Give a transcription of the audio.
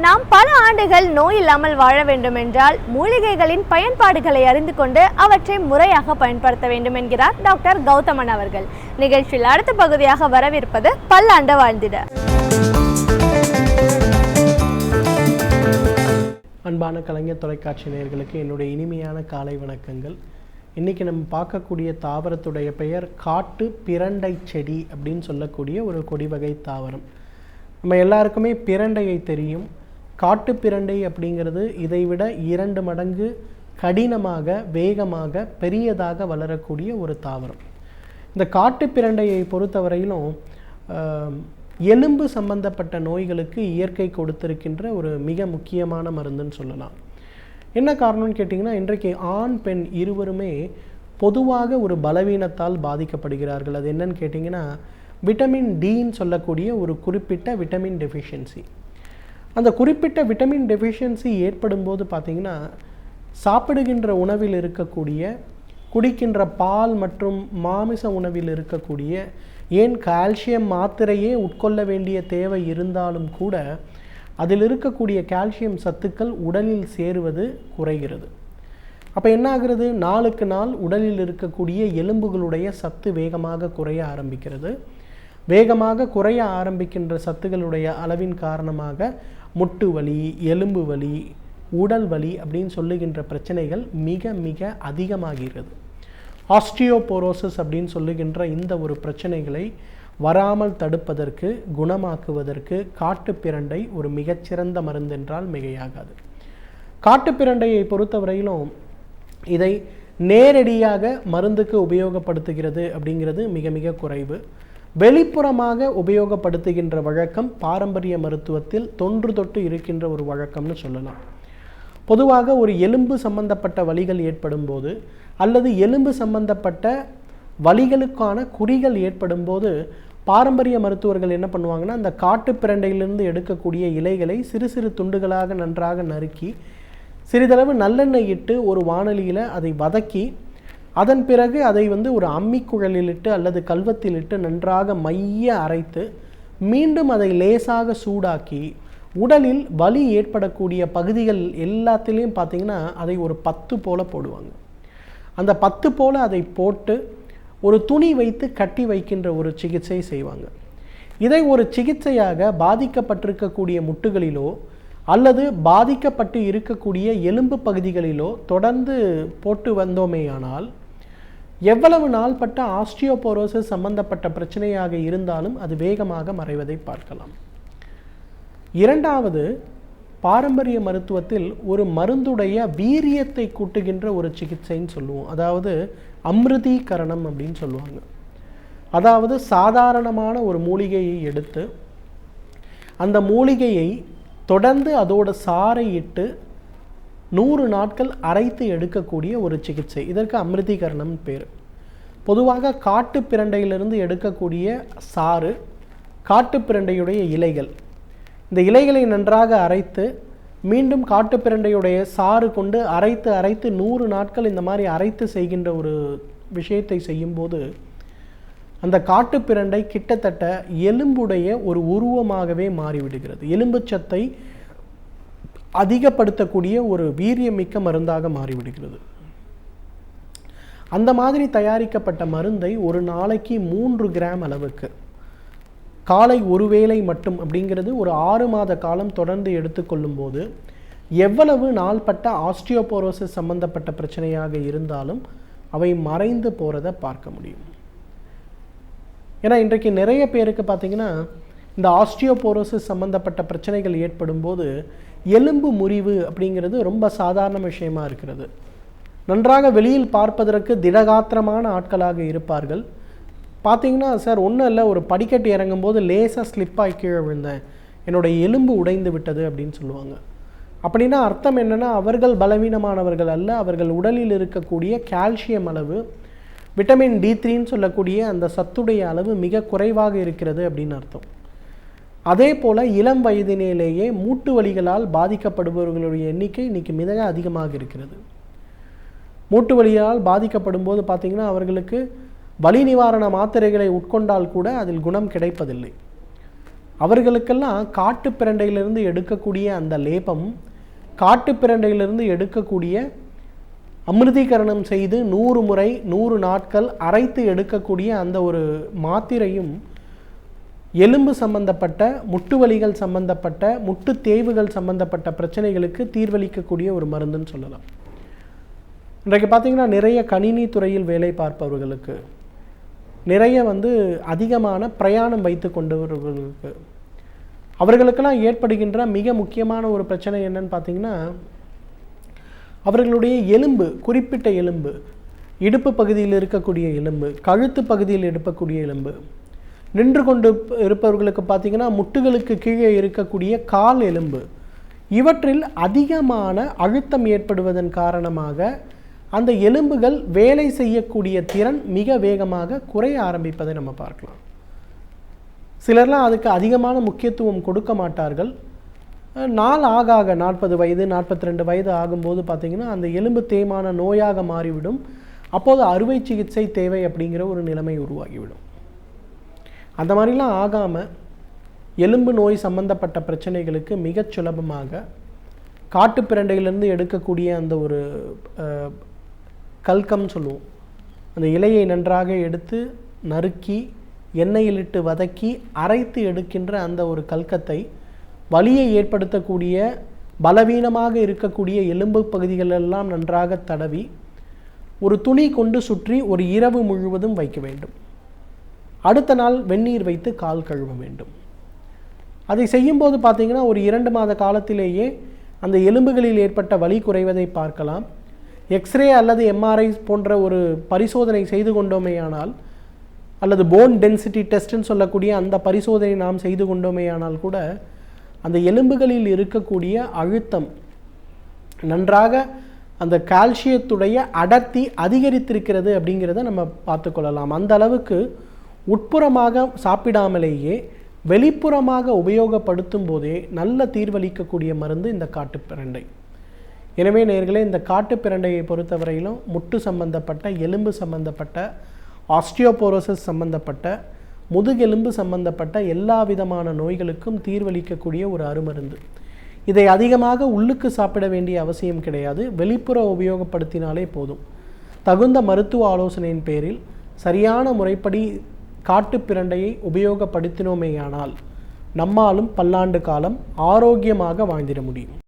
நாம் பல ஆண்டுகள் நோய் இல்லாமல் வாழ வேண்டும் என்றால் மூலிகைகளின் பயன்பாடுகளை அறிந்து கொண்டு அவற்றை முறையாக பயன்படுத்த வேண்டும் என்கிறார் டாக்டர் கௌதமன் அவர்கள். நிகழ்ச்சியில் அடுத்த பகுதியாக வரவிருப்பது பல்லாண்டு வாழ்ந்திட. அன்பான கலைஞர் தொலைக்காட்சி நேயர்களுக்கு என்னுடைய இனிமையான காலை வணக்கங்கள். இன்றைக்கி நம்ம பார்க்கக்கூடிய தாவரத்துடைய பெயர் காட்டு பிரண்டை செடி அப்படின்னு சொல்லக்கூடிய ஒரு கொடி வகை தாவரம். நம்ம எல்லாருக்குமே பிரண்டையை தெரியும். காட்டு பிரண்டை அப்படிங்கிறது இதைவிட 2 மடங்கு கடினமாக, வேகமாக, பெரியதாக வளரக்கூடிய ஒரு தாவரம். இந்த காட்டு பிரண்டையை பொறுத்தவரையிலும் எலும்பு சம்பந்தப்பட்ட நோய்களுக்கு இயற்கை கொடுத்திருக்கின்ற ஒரு மிக முக்கியமான மருந்துன்னு சொல்லலாம். என்ன காரணம்னு கேட்டிங்கன்னா, இன்றைக்கு ஆண் பெண் இருவருமே பொதுவாக ஒரு பலவீனத்தால் பாதிக்கப்படுகிறார்கள். அது என்னன்னு கேட்டிங்கன்னா, விட்டமின் டின்னு சொல்லக்கூடிய ஒரு குறிப்பிட்ட விட்டமின் டெஃபிஷியன்சி. அந்த குறிப்பிட்ட விட்டமின் டெஃபிஷியன்சி ஏற்படும் போது பார்த்திங்கன்னா, சாப்பிடுகின்ற உணவில் இருக்கக்கூடிய, குடிக்கின்ற பால் மற்றும் மாமிச உணவில் இருக்கக்கூடிய, ஏன் கால்சியம் மாத்திரையே உட்கொள்ள வேண்டிய தேவை இருந்தாலும் கூட அதில் இருக்கக்கூடிய கால்சியம் சத்துக்கள் உடலில் சேருவது குறைகிறது. அப்போ என்ன ஆகிறது? நாளுக்கு நாள் உடலில் இருக்கக்கூடிய எலும்புகளுடைய சத்து வேகமாக குறைய ஆரம்பிக்கிறது. வேகமாக குறைய ஆரம்பிக்கின்ற சத்துக்களுடைய அளவின் காரணமாக முட்டு வலி, எலும்பு வலி, உடல் வலி அப்படின்னு சொல்லுகின்ற பிரச்சனைகள் மிக மிக அதிகமாகிறது. ஆஸ்டியோபோரோசிஸ் அப்படின்னு சொல்லுகின்ற இந்த ஒரு பிரச்சனைகளை வராமல் தடுப்பதற்கு, குணமாக்குவதற்கு காட்டு பிரண்டை ஒரு மிகச்சிறந்த மருந்து என்றால் மிகையாகாது. காட்டு பிரண்டையை பொறுத்தவரையிலும் இதை நேரடியாக மருந்துக்கு உபயோகப்படுத்துகிறது அப்படிங்கிறது மிக மிக குறைவு. வெளிப்புறமாக உபயோகப்படுத்துகின்ற வழக்கம் பாரம்பரிய மருத்துவத்தில் தொன்று தொட்டு இருக்கின்ற ஒரு வழக்கம்னு சொல்லலாம். பொதுவாக ஒரு எலும்பு சம்பந்தப்பட்ட வலிகள் ஏற்படும் போது அல்லது எலும்பு சம்பந்தப்பட்ட வலிகளுக்கான குறிகள் ஏற்படும் போது பாரம்பரிய மருத்துவர்கள் என்ன பண்ணுவாங்கன்னா, அந்த காட்டு பிரண்டையிலிருந்து எடுக்கக்கூடிய இலைகளை சிறு சிறு துண்டுகளாக நன்றாக நறுக்கி சிறிதளவு நல்லெண்ணெய் இட்டு ஒரு வாணலியில் அதை வதக்கி அதன் பிறகு அதை ஒரு அம்மிக்குழலில் இட்டு அல்லது கல்வத்தில் இட்டு நன்றாக மைய அரைத்து மீண்டும் அதை லேசாக சூடாக்கி உடலில் வலி ஏற்படக்கூடிய பகுதிகள் எல்லாத்திலையும் பார்த்திங்கன்னா அதை ஒரு 10 போல போடுவாங்க. அந்த 10 போல அதை போட்டு ஒரு துணி வைத்து கட்டி வைக்கின்ற ஒரு சிகிச்சை செய்வாங்க. இதை ஒரு சிகிச்சையாக பாதிக்கப்பட்டிருக்கக்கூடிய முட்டுகளிலோ அல்லது பாதிக்கப்பட்டு இருக்கக்கூடிய எலும்பு பகுதிகளிலோ தொடர்ந்து போட்டு வந்தோமேயானால் எவ்வளவு நாள்பட்ட ஆஸ்டியோபோரோசிஸ் சம்பந்தப்பட்ட பிரச்சனையாக இருந்தாலும் அது வேகமாக மறைவதை பார்க்கலாம். இரண்டாவது, பாரம்பரிய மருத்துவத்தில் ஒரு மருந்துடைய வீரியத்தை கூட்டுகின்ற ஒரு சிகிச்சைன்னு சொல்லுவோம். அதாவது அமிர்தீகரணம் அப்படின்னு சொல்லுவாங்க. அதாவது சாதாரணமான ஒரு மூலிகையை எடுத்து அந்த மூலிகையை தொடர்ந்து அதோட சாறை இட்டு 100 நாட்கள் அரைத்து எடுக்கக்கூடிய ஒரு சிகிச்சை. இதற்கு அமிர்தீகரணம் பேர். பொதுவாக காட்டு பிரண்டையிலிருந்து எடுக்கக்கூடிய சாறு, காட்டு பிரண்டையுடைய இலைகள், இந்த இலைகளை நன்றாக அரைத்து மீண்டும் காட்டு பிரண்டையுடைய சாறு கொண்டு அரைத்து 100 நாட்கள் இந்த மாதிரி அரைத்து செய்கின்ற ஒரு விஷயத்தை செய்யும்போது அந்த காட்டு பிரண்டை கிட்டத்தட்ட எலும்புடைய ஒரு உருவமாகவே மாறிவிடுகிறது. எலும்பு சத்தை அதிகப்படுத்தக்கூடிய ஒரு வீரியமிக்க மருந்தாக மாறிவிடுகிறது. அந்த மாதிரி தயாரிக்கப்பட்ட மருந்தை ஒரு நாளைக்கு 3 கிராம் அளவுக்கு காலை ஒரு வேளை மட்டும் அப்படிங்கிறது ஒரு 6 மாத காலம் தொடர்ந்து எடுத்துக்கொள்ளும் போது எவ்வளவு நாள்பட்ட ஆஸ்டியோபோரோசிஸ் சம்பந்தப்பட்ட பிரச்சனையாக இருந்தாலும் அவை மறைந்து போகிறத பார்க்க முடியும். ஏன்னா இன்றைக்கு நிறைய பேருக்கு பார்த்திங்கன்னா இந்த ஆஸ்டியோபோரோசிஸ் சம்பந்தப்பட்ட பிரச்சனைகள் ஏற்படும் போது எலும்பு முறிவு அப்படிங்கிறது ரொம்ப சாதாரண விஷயமா இருக்கிறது. நன்றாக வெளியில் பார்ப்பதற்கு திடகாத்திரமான ஆட்களாக இருப்பார்கள். பார்த்திங்கன்னா, சார் ஒன்றும் இல்லை, ஒரு படிக்கட்டு இறங்கும்போது லேசாக ஸ்லிப்பாகி கீழே விழுந்தேன், என்னுடைய எலும்பு உடைந்து விட்டது அப்படின்னு சொல்லுவாங்க. அப்படின்னா அர்த்தம் என்னென்னா, அவர்கள் பலவீனமானவர்கள் அல்ல, அவர்கள் உடலில் இருக்கக்கூடிய கால்சியம் அளவு விட்டமின் D3ன்னு சொல்லக்கூடிய அந்த சத்துடைய அளவு மிக குறைவாக இருக்கிறது அப்படின்னு அர்த்தம். அதே போல் இளம் வயதினிலேயே மூட்டு வலிகளால் பாதிக்கப்படுபவர்களுடைய எண்ணிக்கை இன்றைக்கி மிக அதிகமாக இருக்கிறது. மூட்டு வலியால் பாதிக்கப்படும் போது பார்த்திங்கன்னா அவர்களுக்கு வலி நிவாரண மாத்திரைகளை உட்கொண்டால் கூட அதில் குணம் கிடைப்பதில்லை. அவர்களுக்கெல்லாம் காட்டு பிரண்டையிலிருந்து எடுக்கக்கூடிய அந்த லேபம், காட்டு பிரண்டையிலிருந்து எடுக்கக்கூடிய அமிர்தீகரணம் செய்து 100 முறை 100 நாட்கள் அரைத்து எடுக்கக்கூடிய அந்த ஒரு மாத்திரையும் எலும்பு சம்பந்தப்பட்ட, முட்டு வலிகள் சம்பந்தப்பட்ட, முட்டு தேய்வுகள் சம்பந்தப்பட்ட பிரச்சனைகளுக்கு தீர்வளிக்கக்கூடிய ஒரு மருந்துன்னு சொல்லலாம். இன்றைக்கு பார்த்திங்கன்னா நிறைய கணினி துறையில் வேலை பார்ப்பவர்களுக்கு, நிறைய அதிகமான பிரயாணம் வைத்து கொண்டவர்களுக்கு, அவர்களுக்கெல்லாம் ஏற்படுகின்ற மிக முக்கியமான ஒரு பிரச்சனை என்னன்னு பார்த்திங்கன்னா, அவர்களுடைய எலும்பு, குறிப்பிட்ட எலும்பு, இடுப்பு பகுதியில் இருக்கக்கூடிய எலும்பு, கழுத்து பகுதியில் இருக்கக்கூடிய எலும்பு, நின்று கொண்டு இருப்பவர்களுக்கு பார்த்திங்கன்னா முட்டுகளுக்கு கீழே இருக்கக்கூடிய கால் எலும்பு, இவற்றில் அதிகமான அழுத்தம் ஏற்படுவதன் காரணமாக அந்த எலும்புகள் வேலை செய்யக்கூடிய திறன் மிக வேகமாக குறைய ஆரம்பிப்பதை நம்ம பார்க்கலாம். சிலர்லாம் அதுக்கு அதிகமான முக்கியத்துவம் கொடுக்க மாட்டார்கள். நாள் ஆக 40 வயது 42 வயது ஆகும்போது பார்த்திங்கன்னா அந்த எலும்பு தேய்மான நோயாக மாறிவிடும். அப்போது அறுவை சிகிச்சை தேவை அப்படிங்கிற ஒரு நிலைமை உருவாகிவிடும். அந்த மாதிரிலாம் ஆகாமல் எலும்பு நோய் சம்பந்தப்பட்ட பிரச்சனைகளுக்கு மிகச் சுலபமாக காட்டு பிரண்டையிலிருந்து எடுக்கக்கூடிய அந்த ஒரு கல்கம் சொல்லுவோம், அந்த இலையை நன்றாக எடுத்து நறுக்கி எண்ணெயிலிட்டு வதக்கி அரைத்து எடுக்கின்ற அந்த ஒரு கல்கத்தை வலியை ஏற்படுத்தக்கூடிய, பலவீனமாக இருக்கக்கூடிய எலும்பு பகுதிகளெல்லாம் நன்றாக தடவி ஒரு துணி கொண்டு சுற்றி ஒரு இரவு முழுவதும் வைக்க வேண்டும். அடுத்த நாள் வெந்நீர் வைத்து கால் கழுவ வேண்டும். அதை செய்யும்போது பார்த்திங்கன்னா ஒரு 2 மாத காலத்திலேயே அந்த எலும்புகளில் ஏற்பட்ட வலி குறைவதை பார்க்கலாம். எக்ஸ்ரே அல்லது எம்ஆர்ஐ போன்ற ஒரு பரிசோதனை செய்து கொண்டோமேயானால், அல்லது போன் டென்சிட்டி டெஸ்ட்னு சொல்லக்கூடிய அந்த பரிசோதனை நாம் செய்து கொண்டோமேயானால் கூட அந்த எலும்புகளில் இருக்கக்கூடிய அழுத்தம் நன்றாக, அந்த கால்சியத்துடைய அடர்த்தி அதிகரித்திருக்கிறது அப்படிங்கிறத நம்ம பார்த்து கொள்ளலாம். அந்த அளவுக்கு உட்புறமாக சாப்பிடாமலேயே வெளிப்புறமாக உபயோகப்படுத்தும் போதே நல்ல தீர்வளிக்கக்கூடிய மருந்து இந்த காட்டுப்பிரண்டை. எனவே நேயர்களே, இந்த காட்டுப்பிரண்டையை பொறுத்தவரையிலும் முட்டு சம்பந்தப்பட்ட, எலும்பு சம்பந்தப்பட்ட, ஆஸ்டியோபோரோசிஸ் சம்பந்தப்பட்ட, முதுகெலும்பு சம்பந்தப்பட்ட எல்லா விதமான நோய்களுக்கும் தீர்வளிக்கக்கூடிய ஒரு அருமருந்து. இதை அதிகமாக உள்ளுக்கு சாப்பிட வேண்டிய அவசியம் கிடையாது. வெளிப்புற உபயோகப்படுத்தினாலே போதும். தகுந்த மருத்துவ ஆலோசனையின் பேரில் சரியான முறைப்படி காட்டுப்பிரண்டையை உபயோகப்படுத்தினோமேயானால் நம்மாலும் பல்லாண்டு காலம் ஆரோக்கியமாக வாழ்ந்திட முடியும்.